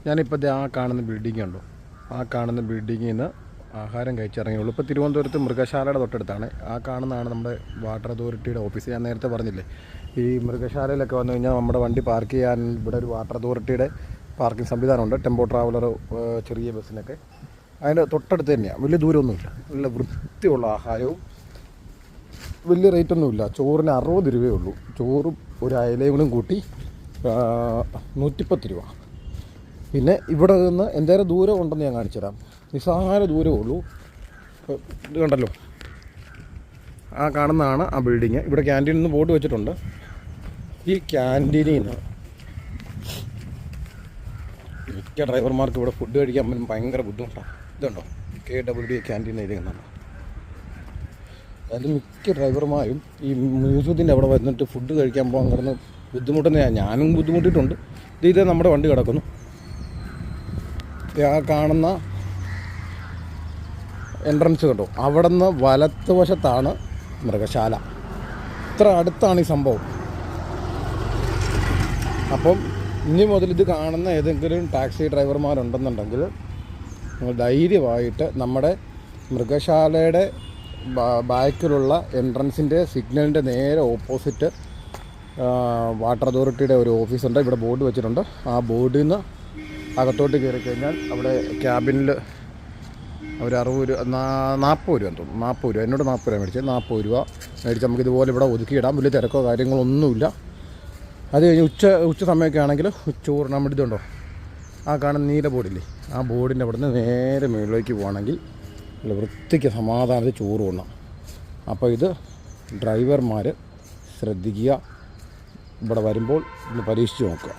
ഞാനിപ്പോൾ ആ കാണുന്ന ബിൽഡിംഗ് ഉണ്ടോ, ആ കാണുന്ന ബിൽഡിങ്ങിൽ നിന്ന് ആഹാരം കഴിച്ചിറങ്ങിയുള്ളൂ. ഇപ്പോൾ തിരുവനന്തപുരത്ത് മൃഗശാലയുടെ തൊട്ടടുത്താണ്. ആ കാണുന്നതാണ് നമ്മുടെ വാട്ടർ അതോറിറ്റിയുടെ ഓഫീസ്. ഞാൻ നേരത്തെ പറഞ്ഞില്ലേ, ഈ മൃഗശാലയിലൊക്കെ വന്നു കഴിഞ്ഞാൽ നമ്മുടെ വണ്ടി പാർക്ക് ചെയ്യാൻ ഇവിടെ ഒരു വാട്ടർ അതോറിറ്റിയുടെ പാർക്കിംഗ് സംവിധാനമുണ്ട്. ടെമ്പോ ട്രാവലർ, ചെറിയ ബസ്സിനൊക്കെ അതിൻ്റെ തൊട്ടടുത്ത് തന്നെയാണ്. വലിയ ദൂരമൊന്നുമില്ല. നല്ല വൃത്തിയുള്ള ആഹാരവും വലിയ റേറ്റൊന്നുമില്ല. ചോറിന് 60 രൂപയേ ഉള്ളൂ. ചോറും ഒരു അയലയും കൂട്ടി 110 രൂപ. പിന്നെ ഇവിടെ നിന്ന് എന്തേരം ദൂരം ഉണ്ടെന്ന് ഞാൻ കാണിച്ചു തരാം. നിസ്സാര ദൂരമേ ഉള്ളൂ. ഇത് കണ്ടല്ലോ, ആ കാണുന്നതാണ് ആ ബിൽഡിങ്. ഇവിടെ ക്യാൻറ്റീനിൽ നിന്ന് ബോർഡ് വെച്ചിട്ടുണ്ട്. ഈ ക്യാൻറ്റീനിൽ നിന്ന് മിക്ക ഡ്രൈവർമാർക്ക് ഇവിടെ ഫുഡ് കഴിക്കാൻ പറ്റും ഭയങ്കര ബുദ്ധിമുട്ടാണ്. ഇതുണ്ടോ, KWD ക്യാൻറ്റീൻ എഴുതുന്നുണ്ട്. അതിൽ മിക്ക ഡ്രൈവർമാരും ഈ മ്യൂസിയത്തിൻ്റെ അവിടെ വന്നിട്ട് ഫുഡ് കഴിക്കാൻ പോകാൻ കിടന്ന് ബുദ്ധിമുട്ടുന്ന ഞാനും ബുദ്ധിമുട്ടിയിട്ടുണ്ട്. ഇതേ നമ്മുടെ വണ്ടി കിടക്കുന്നു. ആ കാണുന്ന എൻട്രൻസ് കണ്ടോ, അവിടെ നിന്ന് വലത്ത് വശത്താണ് മൃഗശാല. ഇത്ര അടുത്താണ് ഈ സംഭവം. അപ്പം ഇനി മുതൽ ഇത് കാണുന്ന ഏതെങ്കിലും ടാക്സി ഡ്രൈവർമാരുണ്ടെന്നുണ്ടെങ്കിൽ നിങ്ങൾ ധൈര്യമായിട്ട് നമ്മുടെ മൃഗശാലയുടെ ബാക്കിലുള്ള എൻട്രൻസിൻ്റെ സിഗ്നലിൻ്റെ നേരെ ഓപ്പോസിറ്റ് വാട്ടർ അതോറിറ്റിയുടെ ഒരു ഓഫീസുണ്ട്. ഇവിടെ ബോർഡ് വെച്ചിട്ടുണ്ട്. ആ ബോർഡിൽ നിന്ന് അകത്തോട്ട് കയറി കഴിഞ്ഞാൽ അവിടെ ക്യാബിനിൽ ഒരു 40 രൂപ 40 രൂപ തോന്നുന്നു. 40 രൂപ, എന്നോട് 40 രൂപ മേടിച്ചത്. 40 രൂപ മേടിച്ച് നമുക്കിതുപോലെ ഇവിടെ ഒതുക്കിയിടാം. വലിയ തിരക്കോ കാര്യങ്ങളൊന്നുമില്ല. അത് കഴിഞ്ഞ് ഉച്ച സമയമൊക്കെ ആണെങ്കിൽ ചോറ് നമ്മുടെ ഇതുണ്ടോ, ആ കാണുന്ന നീല ബോർഡില്ലേ, ആ ബോർഡിൻ്റെ അവിടെ നിന്ന് നേരെ മുകളിലേക്ക് പോകണമെങ്കിൽ നല്ല വൃത്തിക്ക് സമാധാനത്തിൽ ചോറ് കൊള്ളാം. അപ്പോൾ ഇത് ഡ്രൈവർമാർ ശ്രദ്ധിക്കുക. ഇവിടെ വരുമ്പോൾ ഒന്ന് പരീക്ഷിച്ച് നോക്കുക.